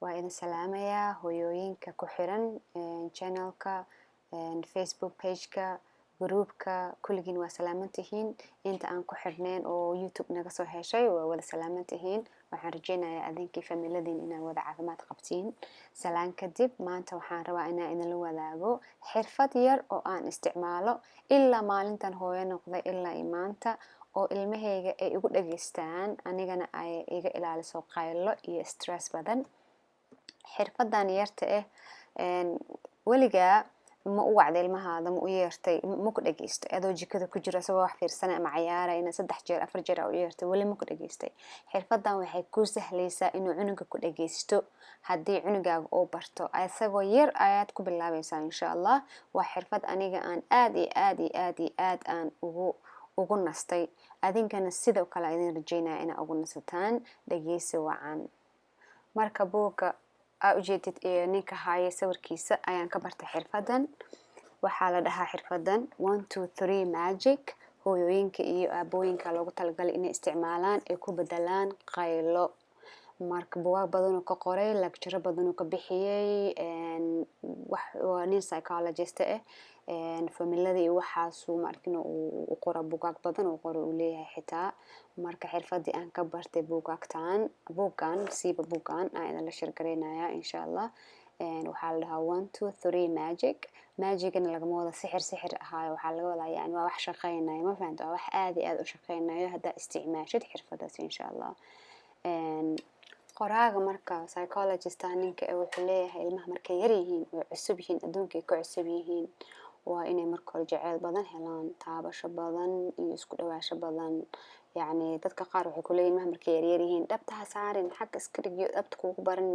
وإن سلامة يا هويوين ككحرن channel كا Facebook page كا جروب كا كل جين وسلامتهين أنت عن كحرنين أو يوتيوب نقصو هالشيء ووذا سلامتهين وحرجينا يا أذين كيف من الذين إن وذا عظمات قبتين سلام كدب ما أنت وحان روانا إن الوذاقو حرفة ير أو أن استعماله إلا ما لنتن هو نقضي إلا إيمانتا oo ilmahayga ay igu dhageystaan anigana ay iga ilaaliso qaylo iyo stress badan xirfadan yarta waliga ma u wacday ilmahaada ma u yeertay ma ku dhageystay adoo jikada ku jira sabab wax fiirsanay ama ciyaarayna 3 jeer 4 jeer u yeertay wali ma ku dhageystay xirfadan waxay ku sahlaysaa inuu cunuga ku dhageysto hadii cunugaaga oo barto asagoo yar ayaad ku bilaabaysaa insha Allah waa xirfad aniga aan aad aan ugu nastay adinkana sidoo kale idin rajeynaa in ugu nasataan dhageysi wacan marka buuga ujeedid ninka haya sawirkiisa ayaan ka bartay xirfadan waxa la dhahaa xirfadan 1 2 3 magic hooyooyinka iyo aabooyinka loogu talagalay inay isticmaalaan ay ku bedelaan qaylo marka buugaag badan oo ka qoray lecture badan oo ka bixiyay wax nin psychologist familiyada waxaas uu markina uu qora buugaag badan oo qoro uu leeyahay xitaa marka xirfadii aan ka bartay buugan siiba buugan aan la shirgareynaya insha Allah waxa la dhahaa 1 2 3 magicna laga wada sixir ahaa waxa laga wadaa yani waa wax shaqeynaya ma fahanto wax aad u shaqeynayo hada isticmaashid xirfadaas insha Allah qoraaga marka psychologist ninka wuxuu leeyahay ilmaha markay yar yihiin oo cusub yihiin adduunka ka cusub yihiin waa inay marka hore jacayl badan helaan taabasho badan iyo isku dhawaasho badan yani dadka qaar waxay ku leeyihiin markay yar yihiin dhabta saarin xaq iska dhigiyo dhabta kugu baran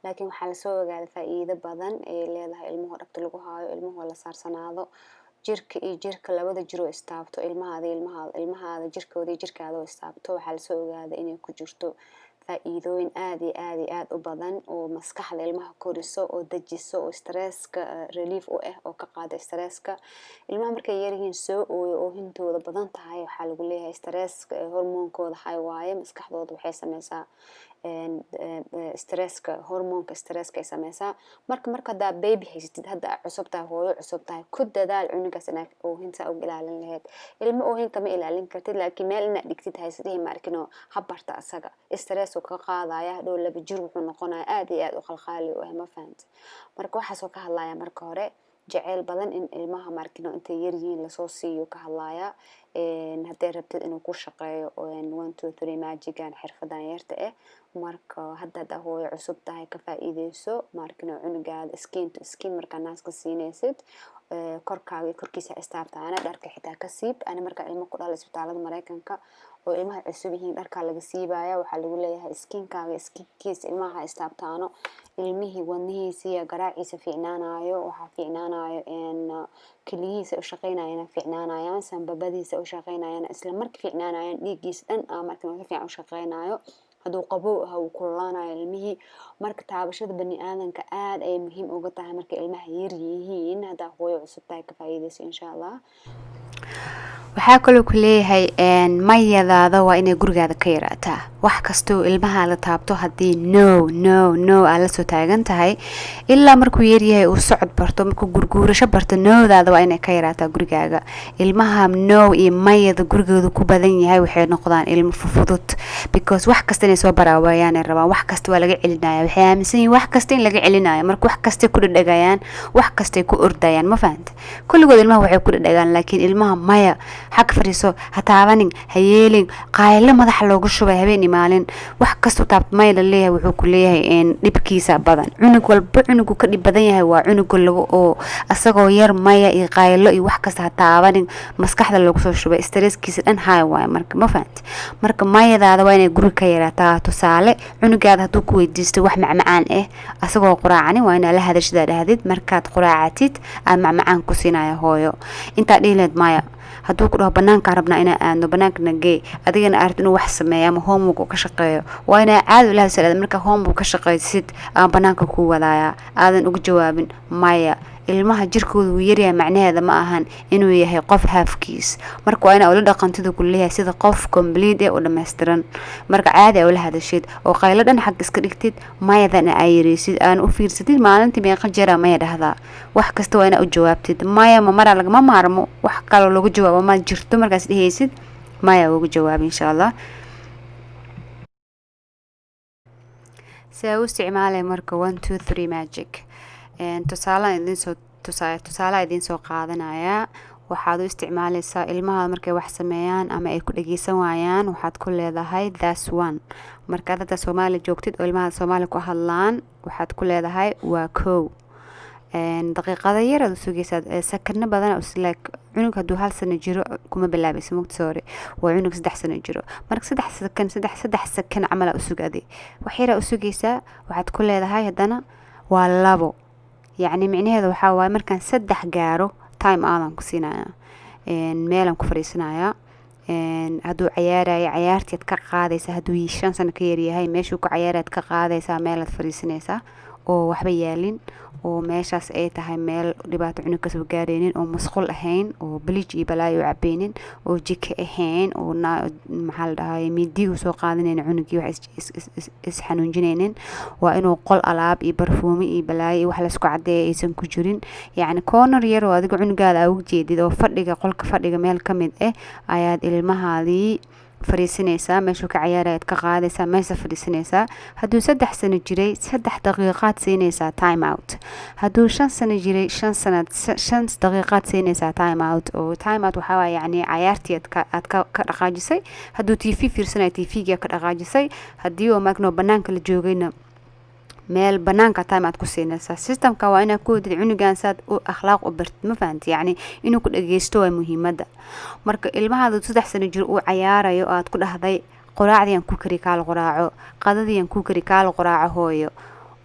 laakiin waxa la soo ogaaday faa'iido badan ee leedahay ilmaha dhabta lagu haayo ilmaha la saarsanaado jirka labada jiro istaabto ilmahaada jirkooda jirkaada istaabto waxa la soo ogaaday inay ku jirto faa'iidooyin aad u badan oo maskaxda ilmaha koriso oo dajiso oo stresska relief u oo ka qaada stresska ilmaha markay yar yihiin soo oo hintooda badan tahay waxa lagu leeyahay stresska hormoonkooda high waaye maskaxdooda waxay sameysaa hormoonka stresska ay sameysaa marka hada baby haysatid hada cusubtahay hooyo cusubtahay ku dadaal cunugaas inaad oo hinta u ilaalin lahayd ilmo oo hinta ma ilaalin kartid laakiin meel inaad dhigtid haysatid markino habarta asaga stress ka qaadaya dhow laba jir wuxuu noqonayaa aad u qalqaali oo ma fahanti marka waxa soo ka hadlaya marka hore jacayl badan in ilmaha markino inta yar yihiin la soo siiyo ka hadlaya haday rabtid inuu ku shaqeeyo 1 2 3 magican xirfadan yarta marka hada hooyo cusub tahay ka faa'iideyso markino cunugaada skin marka naaska siinaysid korkiisa istaabtaana dharka xitaa ka siib ana marka ilmo ku dhalay isbitaalada Mareykanka oo ilmaha cusub yihiin dharka laga siibaya waxa lagu leeyahay skinkiisa ilmaha istaabtaano ilmihii wadnihiisa iyo garaaciisa fiicnaanayo waxa fiicnaanayo kaligiisa u shaqeynayana fiicnaanayaan sanbabadiisa u shaqeynayana isla markii fiicnaanayaan dhiigiisa dhan markii uu fiican u shaqeynayo haduu qabow uu kululaanayo ilmihii marka taabashada bani aadanka aad ay muhiim uga tahay marka ilmaha yar yihiin hada hooyo cusub tahay ka faa'iideyso insha Allah waxa kale oo leeyahay mayadaada waa inay gurigaada ka yaraataa wax kasto ilmaha la taabto hadii no ala soo taagan tahay ilaa markuu yar yahay uu socod barto markuu gurguurasho barto noodaada waa inay ka yaraataa gurigaaga ilmaha iyo mayada gurigooda ku badan yahay waxay noqdaan ilmo fudud because wax kasta inay soo baraawayaan ay rabaan wax kasta waa laga celinayaa waxay aaminsan yihiin wax kasta in laga celinayo marka wax kasta ku dhadhagayaan wax kasta ku ordayaan ma fahanti kulligood ilmaha waxay ku dhadhagaan laakiin ilmaha maya xaq fariiso hataabanin hayeelin qaylo madaxa loogu shubay habeen maalin wax kasto taabmay la leeyahay wuxuu ku leeyahay in dhibkiisa badan cunug walba cunugu ka dhib badan yahay waa cunug lagu oo asagoo yar maya iyo qaylo iyo wax kasta hataabanin maskaxda loogu soo shubay stresskiisa dhan high waay marka ma fahanti marka mayadaada waa inay guriga ka yaraataa tusaale cunugaada haduu ku weydiisto wax macmacaan asagoo quraacani waa inaad la hadashada dhahdid markaad quraacatid aan macmacaan ku siinayo hooyo inta dhiileed maya haduu ku dhaho banaanka rabna ina aadno banaanka nagee adigana aad inuu wax sameeyo ama homework ka shaqeeyo waa ina caadi la hadashaa marka homework ka shaqeysid aan banaanka ku wadaaya aadan ugu jawaabin maya ilmaha jirkooda uu yaryahay macnaheeda ma ahan inuu yahay qof halfkiis. marka waa ina ula dhaqantida kulliyaha sida qof complete oo dhameystiran. marka caadi ay ula hadashid oo qaylo dhan xaq iska dhigtid mayadana ay yirisid aan u fiirsatid maalintii meeqa jeer ma yiraahdaa wax kasta waa ina u jawaabtid maya ma mara laga ma maarmo wax kale lagu jawaabo ma jirto markaas dhehaysid maya ugu jawaab insha Allah. سأو استعماله مركو 1 2 3 magic tusaale idin soo qaadanaya waxaad u isticmaalaysaa ilmaha markay wax sameeyaan ama ay ku dhageysan waayaan waxaad ku leedahay that's one. marka dadka Soomaali joogtid oo ilmaha Soomaali ku hadlaan waxaad ku leedahay waa kow. daqiiqada yar aad sugaysaad sakana badan oo like cunug haduu hal sano jiro kuma bilaabayso mugti soo waa cunug 3 sano jiro marka 3 sakan amal u sugaaday wax yar u sugaysaa waxaad ku leedahay hadana waa labo يعني معناها waxa waay markaan 3 gaaro time aan ku siinaya meelan ku fariisanaya haduu ciyaarayo ciyaartid ka qaadaysa haduu 5 sano ka yar yahay meeshu ku ciyaarad ka qaadaysa meelad fariisanaysa oo waxba yaalin oo meeshaas ay tahay meel dhibaato cunug ka soo gaareenin oo masqul ahayn oo bleach iyo balaayo cabeenin oo jika ahayn oo maxal dhahay midi u soo qaadaneen cunugii wax is xanuunjineenin waa inuu qol alaab iyo barfuumi iyo balaayo wax la isku cadeeyay aysan ku jirin yani corner yar oo adiga cunugaada ugu jeedid oo fadhiga qolka fadhiga meel kamid ah ayaad ilmahaadii fariisanaysa meeshu ka ciyaarayd ka qaadaysa meesha fariisanaysa haduu 3 sano jiray 3 daqiiqad siinaysa time out haduu 5 sano jiray 5 daqiiqad siinaysa time out oo time out waxa waay yani ciyaartid aad ka dhaqaajisay haduu TV fiirsanay TV-ga ka dhaqaajisay hadii oo magno banaanka la joogayna meel banaanka time aad ku siinaysa systemka waa ina ku did cunugan saad u akhlaaq u bart ma fahanti yani inuu ku dhageysto waa muhiimada. marka ilmahaadu 3 sano jir uu ciyaarayo aad ku dhahday quraacdiyan ku kari kaal quraaco qadadiyan ku kari kaal quraaco hooyo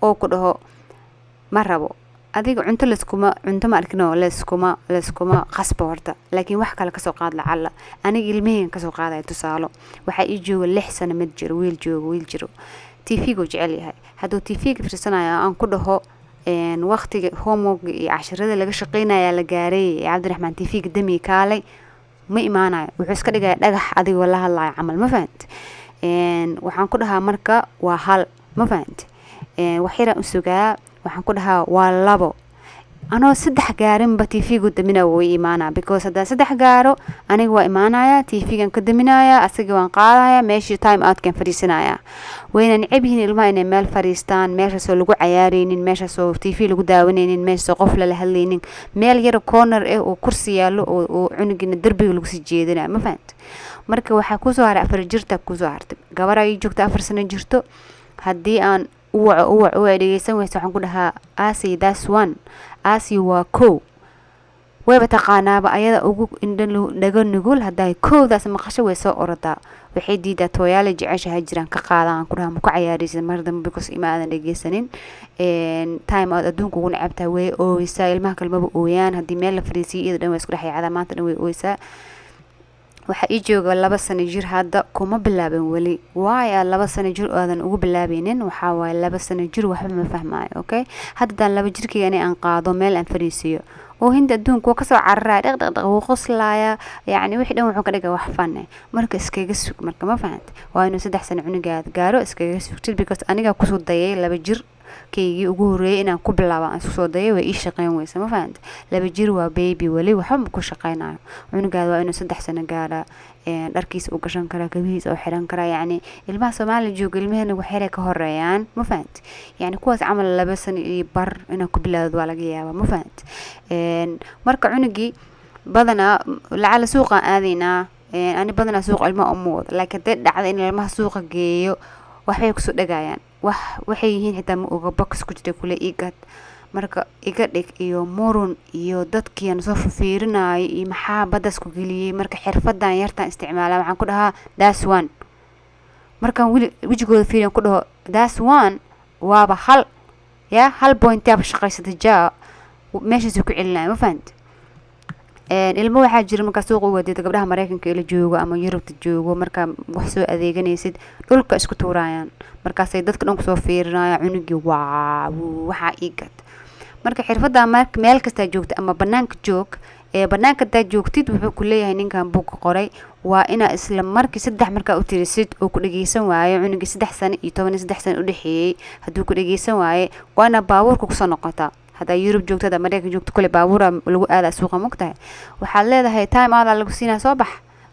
oo ku dhaho ma rabo adiga cunto ma arkino leskuma qasbo horta laakiin wax kale ka soo qaad lacala aniga ilmaheen ka soo qaaday tusaalo waxa ii jooga 6 sano mid jir wiil jiro TV-ga jecel yahay haduu TV-ga fiirsanaya aan ku dhaho waqtiga homework iyo casharada laga shaqeynaya la gaaray Cabdiraxmaan TV-ga dami kaalay ma imaanayo wuxuu iska dhigay dhagax adiga la hadlayo camal ma fahant waxaan ku dhahaa marka waa hal ma fahant wax yar u sugaa waxaan ku dhahaa waa labo anoo 3 gaarin ba TV-gu damina way imaana because hada 3 gaaro aniga waa imaanaya TV-gan ka daminaya asaga waan qaadaya meeshii time out kan fariisanaya wayna nicibin ilmaha inay meel fariistaan meesha soo lagu ciyaareenin meesha soo TV lagu daawaneenin meesha qof la hadlaynin meel yar corner oo kursi yaalo oo cunugina darbiga lagu sii jeedina ma fahant marka waxa ku soo haray 4 jirta ku soo hartay gabar ay joogto 4 sano jirto hadii aan u dhageysan wayso waxaan ku dhahaa asi that's one asi waa kow way bataqaanaaba ayada ugu indhan dhago nugul haday kowdaas maqasho way soo orada waxay diidaa tooyaale jeceshahay jiraan ka qaadaan ku dhahaa ma ku ciyaaraysid mar dambe because imaadan dhageysanin time out adduunka ugu nacabtaa way ooysaa ilmaha kalmaba ooyaan hadii meel la fariisiyo iyada dhan way isku dhaxayacada maanta dhan way ooysaa waxa ii jooga 2 sano jir hadda kuma bilaabin wali waaya 2 sano jir aadan ugu bilaabinin waxa waay 2 sano jir waxba ma fahmaayo okay hadda 2 jirkayga aan qaado meel aan fariisiyo oo hinda adduunka ka soo cararay dhaqdhaq uu qoslaaya yani wixii dhan wuxuu ka dhigaa wax fan marka iskaga sug marka ma fahantay waa inuu 3 sano cunugaad gaaro iskaga sugtid because aniga ku soo dayay 2 jir keegi ugu horeeyay inaan ku bilaabo aan soo dayay way ii shaqeyn weysa ma fahantay 2 jir waa baby wali waxa ku shaqeynayo cunugaad waa inuu 3 sano gaara dharkiisa u gashan kara kabihiisa oo xiran kara yani ilmaha Soomaali jooga ilmaheena wax yar ka horeeyaan ma fahantay yani kuwaas amal 2 sano iyo bar inaan ku bilaado waa laga yaabaa ma fahantay marka cunugii badana lacala suuqa aadina ani badana suuq ilmaha umooda laakiin dad dhacda in ilmaha suuqa geeyo waxay ku soo dhagayaan waxay yihiin xitaa ma oga box ku jira kule igad marka iga dhig iyo murun iyo dadkii soo fiirinaay iyo maxaa badas ku geliyay marka xirfadan yartaan isticmaala waxaan ku dhahaa that's one markaan wajigooda fiirin ku dhaho that's one waaba hal point tab shaqaysata jaa meesha ku celinaa ma fahant ilmo waxa jira marka suuq u wadeed gabdhaha Mareykanka ila joogo ama Yurubta joogo marka wax soo adeeganaysid dhulka isku tuurayaan markaas ay dadka dhan ku soo fiirinayaan cunugii waxa igad marka xirfada meel kasta joogto ama banaanka joog banaanka daa joogtid wuxuu ku leeyahay ninkan buug qoray waa ina isla markii 3 marka u tirisid oo ku dhageysan waayo cunuga 3 sano iyo 13 sano u dhaxeeyay haduu ku dhageysan waayo waana baabuurka ku soo noqota hada Europe joogtada America joogto kale baabuura lagu aada suuqa mugtahay waxa leedahay time aad lagu siinaa soo bax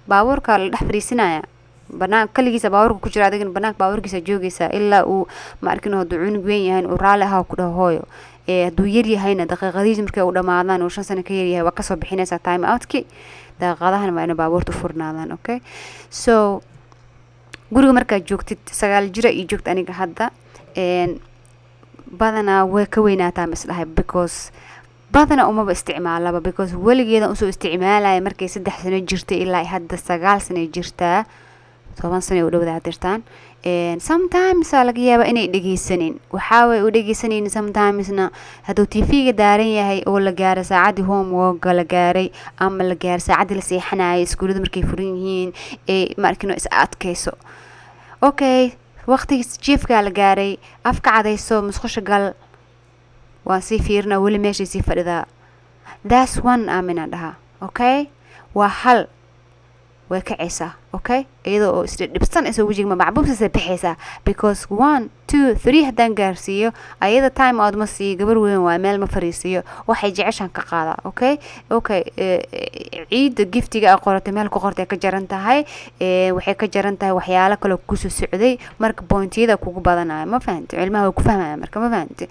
baabuurka la dhax fariisinaya banaan kaligiisa baabuurka ku jira adigna banaanka baabuurkiisa joogaysa ilaa uu ma arkin haduu cunug weyn yahay oo raali ah ku dhahooyo haduu yar yahayna daqiiqadiis markay u dhamaadaan oo 5 sano ka yar yahay waa ka soo bixinaysa time outki daqiiqadahan waa in baabuurtu furnaadaan okay so guriga marka joogtid 9 jira iyo joogta aniga hadda badana way ka weynaataa mislahay because badana uma isticmaalaba because waligeeda u soo isticmaalay markay 3 sano jirtay ilaa hadda 9 sano jirtaa 10 sano u dhawada dirtaan sometimes laga yaabaa inay dhageysanin waxa way u dhageysanayeen sometimesna haduu TV-ga daaran yahay oo la gaaro saacadii homework la gaaray ama la gaar saacadii la seexanayo iskuulada markay furan yihiin markino is adkayso okay waqtigiis jiifka la gaaray afka cadayso musqusha gal waa si fiirna wali meesha si fadhida that's one amina dhaha okay waa hal way kacaysa okay iyadoo isla dhibsan isoo wajiga ma macbuubsa bixaysa because 1 2 3 hadan gaarsiyo ayada time aad ma sii gabar weyn waa meel ma fariisiyo waxay jeceshan ka qaada okay ciid giftiga qoratay meel ku qortay ka jaran tahay waxay ka jaran tahay waxyaalo kale ku soo socday marka pointiyada kugu badanayo ma fahanti cilmaha ku fahmaya marka ma fahanti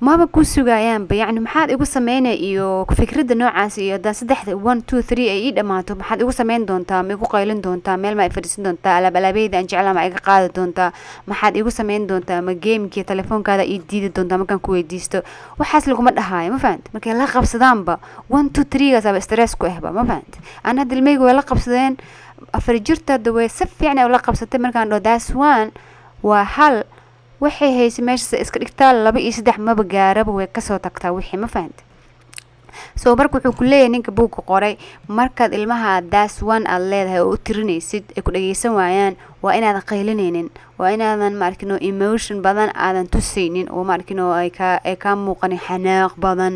ما بكون سجايان يعني محد يقول سمينا إيو فكرة النوع عاسي ده 1 2 3 أيد ما تو محد يقول سمين دونتا ميقول قايلين دونتا ميل ما يفرسين دونتا على بلابيد أنجعلها مع قاعدة دونتا محد يقول سمين دونتا ما جيم كي تلفون كذا يديد دونتا ما كان كوي ديستو وحاس لكم هاي ما فهمت ما كان لقب صدام با 1 2 3 جاب استرس كوهبا ما فهمت أنا هاد الميجو لقب صدين أفرجرت دوي سف يعني ولقب صدين ما كان داس 1 وحل waxay haysi meesha iska dhigtaa 2 iyo 3 ma bagaaraba way ka soo tagtaa wixii ma fahanti soo marka wuxuu ku leeyahay ninka buug qoray markaad ilmaha daas 1 aad leedahay oo u tirinaysid ay ku dhageysan waayaan waa inaad qaylineenin waa inaadan markino emotion badan aadan tusaynin oo markino ay ka muuqan xanaaq badan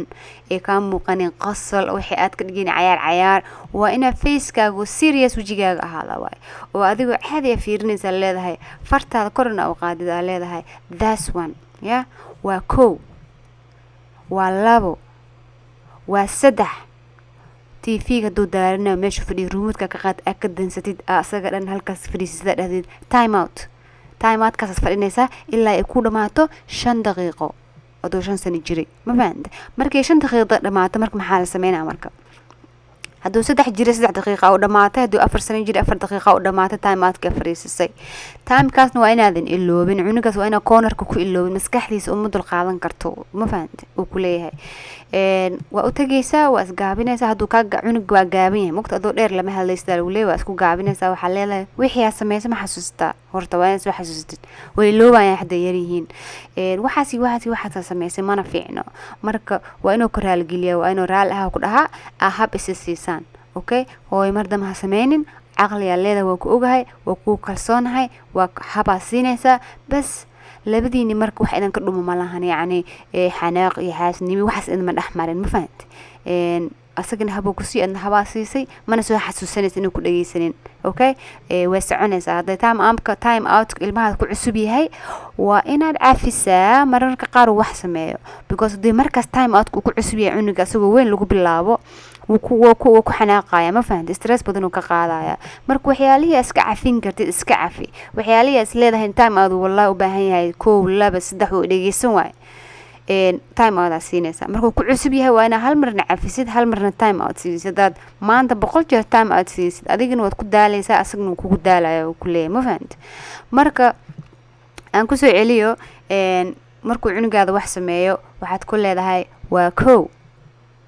ay ka muuqan qasal wixii aad ka dhigin cayaar waa ina face-kaagu serious wajigaaga ahaada waay oo adigu caadi fiirinaysa leedahay fartaada korna u qaadida leedahay that's one ya waa ko waa labo waa 3 TV-ga doo daarina meesha fadhi remote-ka ka qaad ka dansatid asaga dhan halkaas fadhiisada dhahdid time out kaas fadhinaysa ilaa ay ku dhamaato 5 daqiiqo oo 5 sano jiray ma fahanti markay 5 daqiiqo dhamaato marka maxaa la sameeyaa marka haduu 3 jira 3 daqiiqo oo dhamaatay haduu 4 sano jira 4 daqiiqo oo dhamaatay time out ka fariisay time kaasna waa inaadan iloobin cunugaas waa ina corner-ka ku iloobin maskaxdiisa uma dul qaadan karto ma fahanti oo ku leeyahay waa u tagaysaa waa isgaabinaysaa haduu ka cunug waa gaaban yahay mugta adoo dheer lama hadlaysta lagu leeyahay waa isku gaabinaysaa waxa leedahay wixii aad sameeyay ma xasuustaa horta waa inaad xasuustid way loobayaan hadda yar yihiin waxaas sameeyay mana fiicno marka waa inuu koraal geliyo waa inuu raal ah ku dhaha ahab isisiisan okay hooy mardam ha sameeynin aqliga leedahay waa ku ogahay waa ku kalsoonahay waa haba siinaysaa bas labadiini marka wax idan ka dhumo malahan yani xanaaq iyo xaasnimo waxaas in ma dhaxmarin ma fahanti asagana habo ku sii adna haba siisay mana soo xasuusanaysa inuu ku dhageysanin okay way soconaysaa haday time out ilmaha ku cusub yahay waa inaad caafisaa mararka qaar wax sameeyo because hadii markaas time out ku cusub yahay cunuga asagoo weyn lagu bilaabo wuu ku xanaaqaya ma fahanti stress badan uu ka qaadaya marka waxyaalihi iska cafin kartid iska cafi waxyaalihi is leedahay time out wallahi u baahan yahay 1 2 3 oo dhageysan waay time out siinaysa markuu ku cusub yahay waa ina hal marna cafisid hal marna time out siisid dad maanta 100 jeer time out siisid adigina waad ku daalaysaa asagna kugu daalaya oo ku leeyahay ma fahanti marka aan ku soo celiyo markuu cunugaada wax sameeyo waxaad ku leedahay waa ko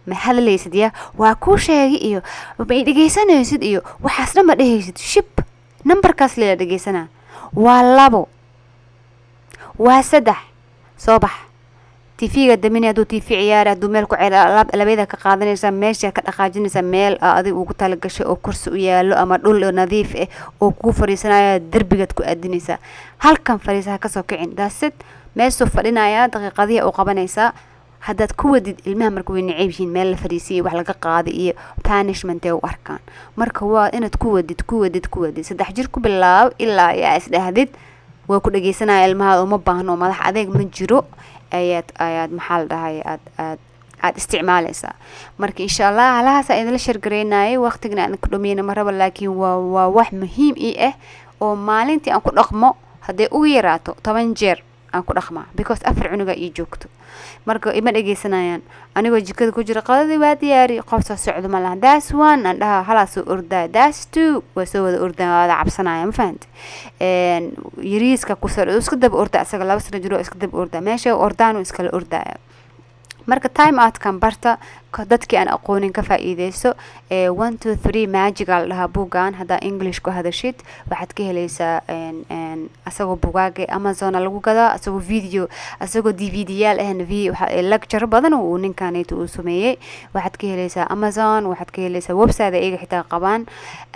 ma hadlaysid ya waa ku sheegi iyo ma dhageysanaysid iyo waxaasna ma dhahaysid ship numberkaas leeyahay dhageysana waa 2 waa 3 soo bax tiifiga damin haduu tiifi ciyaar haduu meel ku ciyaar labada ka qaadanaysa meesha ka dhaqaajinaysa meel adiga ugu tala gashay oo kursi u yaalo ama dhul nadiif ah oo ku fariisanaya darbiga ku aadinaysa halkan fariisaha ka soo kicin daasid meesha fadhinaya daqiiqadii oo qabanaysa haddaad ku wadid ilmaha marka way neceb yihiin meel la fariisiyay wax laga qaado iyo punishment ay u arkaan marka waa inaad ku wadid 3 jir ku bilaab ilaa yaa isdhahdid waa ku dhageysanaya ilmaha uma baahno madax adeeg ma jiro ayaad maxal dhahay aad isticmaalaysa marka insha Allah halahaas ay idin la shargareynay waqtigan aan ku dhameeyna maraba laakiin waa wax muhiim ah oo maalintii aan ku dhaqmo haday ugu yaraato 10 jeer aan ku dhaqmaa because afar cunuga ii joogto marka ima dhageysanayaan anigoo jikada ku jira qadadii waa diyaari qof soo socdo ma lahan that's one and halaas ordaa that's two waa soo wada ordaa wada cabsanaya ma fahantay yariiska ku soo isku dab orda asaga 2 sano jiro isku dab orda meesha ordaan iska la ordaya marka time out kan barta dadkii aan aqoonin ka faa'iideyso 1 2 3 magical dhaha buugaan hada English ku hadashid waxaad ka helaysaa asagoo buugaaga Amazon lagu gadaa asagoo video asagoo DVD yaal waxa lecture badan oo ninkaanaytu uu sameeyay waxaad ka helaysaa Amazon waxaad ka helaysaa website ayaga xitaa qabaan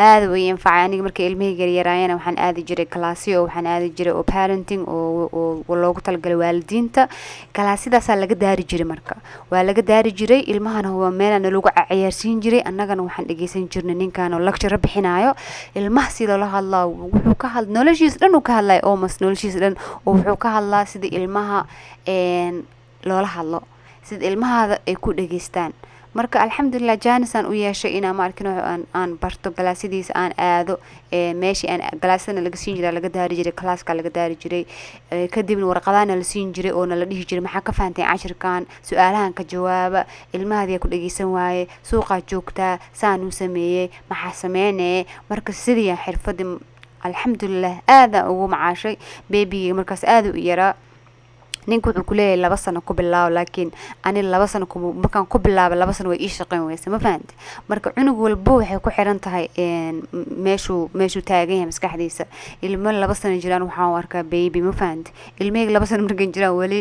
aad way anfacay aniga markii ilmahayga yaraayeen waxaan aadi jiray classyo waxaan aadi jiray oo parenting oo loogu talagalay waalidiinta classadaas laga daari jiray marka waa laga daari jiray ilmaha هو ميلان لوجو عيارسين جري أننا وحن إجيسين جرنا نكان ولكتر بحنايو المحسي الله الله وحوكها نولجيس لأنه كهلا أومس نولجيس لأن وحوكها الله سيد المها إن الله الله سيد المها يكون إجيستان marka alxamdulillah jaanisan u yeeshay ina markino aan barto galaasidiis aan aado meeshii aan galaasana laga siin jiray laga daari jiray classka laga daari jiray kadibna warqadana la siin jiray oo la dhihi jiray maxaa ka faantay cashirkan su'aalahan ka jawaaba ilmahaadiya ku dhageysan waaye suuqa joogta saan u sameeyay maxaa sameeyay marka sidii xirfadii alxamdulillah aada ugu macaashay baby markaas aada u yaraa ninku wuxuu ku leeyahay 2 sano ku bilaabo laakiin ani 2 sano markaan ku bilaabo 2 sano way ii shaqeyn weysa ma fahanti marka cunug walba waxay ku xiran tahay meeshu taagan yahay maskaxdiisa ilmo 2 sano jiraan waxaan arkaa baby ma fahanti ilmeyga 2 sano markan jiraan wali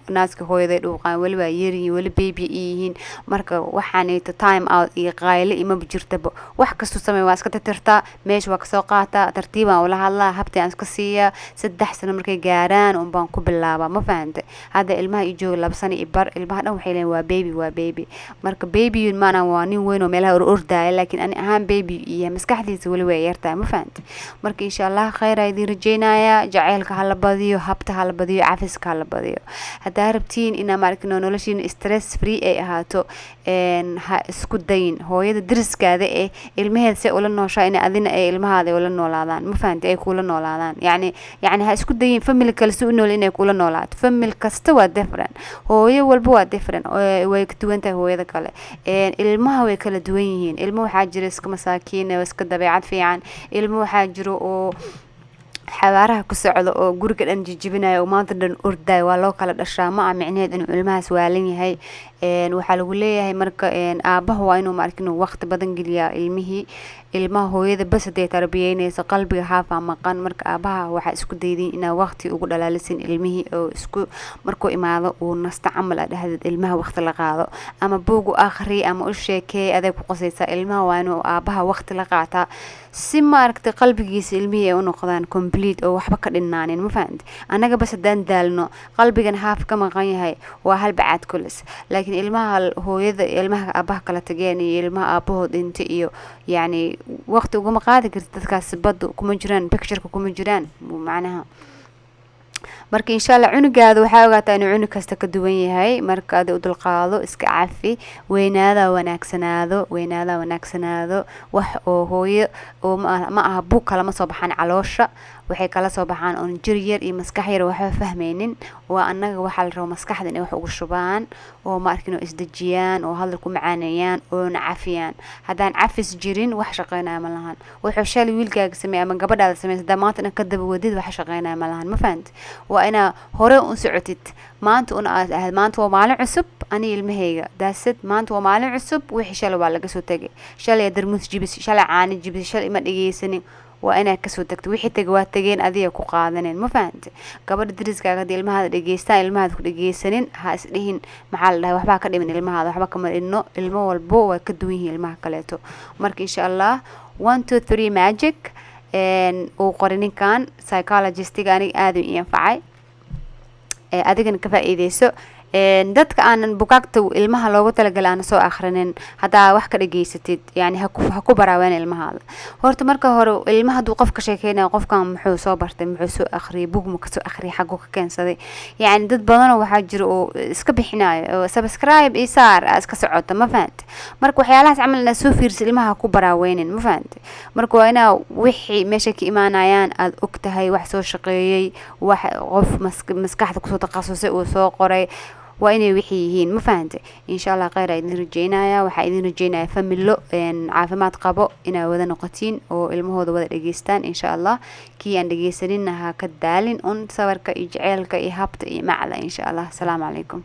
naaska hooyaday dhuuqaan wali waa yariin wali baby yihiin marka waxaan time out iyo qayle ima jirtaba wax kasto sameey waa iska tirtaa meesha waa ka soo qaata tartiibaan wala hadlaa habtaan iska siiya 3 sano markay gaaraan baan ku bilaabaa فهمت هذا ilmaha ijoog 2 sano ibar ilmaha dhan waxay leeyihiin waa baby marka baby maana waa nin weyn oo meelaha ordaay laakiin ani ahaan baby iyo maskaxdiisa wali way yartaa ma fahant marka insha Allah khayr ay rajeynaya jaceelka hala badiyo habta hala badiyo cafiska hala badiyo hadaa rabtiin ina markino noloshiin stress free ay ahaato ha isku dayin hooyada diriskaada ilmaheeda si ula nooshaa in adina ay ilmahaada ula noolaadaan ma fahant ay kula noolaadaan yani ha isku dayin family kale si u nool inay kula noolaadaan family kasta waa different hooyo walba waa different way ka duwan tahay hooyada kale ilmaha way kala duwan yihiin ilmo waxa jira iska masaakiin oo iska dabeecad fiican ilmo waxa jira oo xawaaraha ku socdo oo guriga dhan jijibinayo oo maanta dhan orday waa loo kala dhashaa ma micneed in ilmahaas waalan yahay waxa lagu leeyahay marka aabaha waa inuu markino waqti badan geliya ilmaha hooyada bas haday tarbiyeynayso qalbiga haafa maqan marka aabaha waxa isku daydin ina waqti ugu dhalaalisin ilmihii oo isku markuu imaado uu nasta camal dhahdad ilmaha waqti la qaado ama buugu akhri ama u sheekay aday ku qosaysa ilmaha waa inuu aabaha waqti la qaataa si maaragtay qalbigiisa ilmihii u noqdaan complete oo waxba ka dhinaanin ma fahanti anaga bas hadaan daalno qalbigan haaf ka maqan yahay waa hal bacaad kulis laakiin ilmaha hooyada ilmaha aabaha kala tageen iyo ilmaha aabahood inta iyo yani waqti ugu ma qaadi kartid dadkaas bad kuma jiraan picture kuma jiraan macnaha marka insha Allah cunugaada waxa ogaataa inuu cunug kasta ka duwan yahay marka aad u dulqaado iska cafi weynaada wanaagsanaado wax oo hooyo oo ma aha buug kala ma soo baxaan caloosha waxay kala soo baxaan oo jir yar iyo maskax yar waxa fahmeenin waa anaga waxa la rabo maskaxda inay wax ugu shubaan oo ma arkino isdajiyaan oo hadal ku macaanayaan oo nacafiyaan hadaan cafis jirin wax shaqeynaa ma lahan wuxuu shalay wiilkaaga sameeyay ama gabadhaada sameeyay maanta ka daba wadid wax shaqeynaa ma lahan ma fahant waa ina hore u socotid maanta waa maalin cusub ani ilmahayga daasad maanta waa maalin cusub wixii shalay waa laga soo tagay shalay darmus jibis shalay caani jibis shalay ma dhageysanin waa inaad kasoo tagto wixii tagay waa tageen adiga ku qaadaneen ma fahantay gabadha dariskaaga hadii ilmahaada dhageystaan ilmahaada ku dhageysanin ha isdhihin maxaa la dhahay waxbaa ka dhiman ilmahaada waxba kama dhinno ilmo walbo waa ka duwan yihiin ilmaha kaleeto marka insha Allah 1 2 3 magic uu qoray ninkan psychologistiga aniga aad u anfacay adigana ka faa'iideyso dadka aanan bukaagta ilmaha loogu talagalay aan soo akhrinin hadaa wax ka dhageysatid yani ha ku baraaween ilmahaada horta marka hore ilmaha duu qofka sheekeynayo qofkan muxuu soo bartay muxuu soo akhriyay bug ma ka soo akhriyay xaq ka keensaday yani dad badan waxa jira oo iska bixinayo subscribe isaar iska socota ma fahant marka waxyaalahaas camalna soo fiirsi ilmaha ku baraaweenin ma fahant marka waa ina wixii meesha ka imaanayaan aad ogtahay wax soo shaqeeyay wax qof maskaxda ku soo takhasusay oo soo qoray waa inay wixii yihiin ma fahantay insha Allah khayr idin rajeynaya waxa idin rajeynaya familo caafimaad qabo inay wada noqotiin oo ilmahooda wada dhageystaan insha Allah kii aan dhageysanina ha ka daalin un sawarka iyo jaceelka iyo habta iyo macda insha Allah assalamu alaykum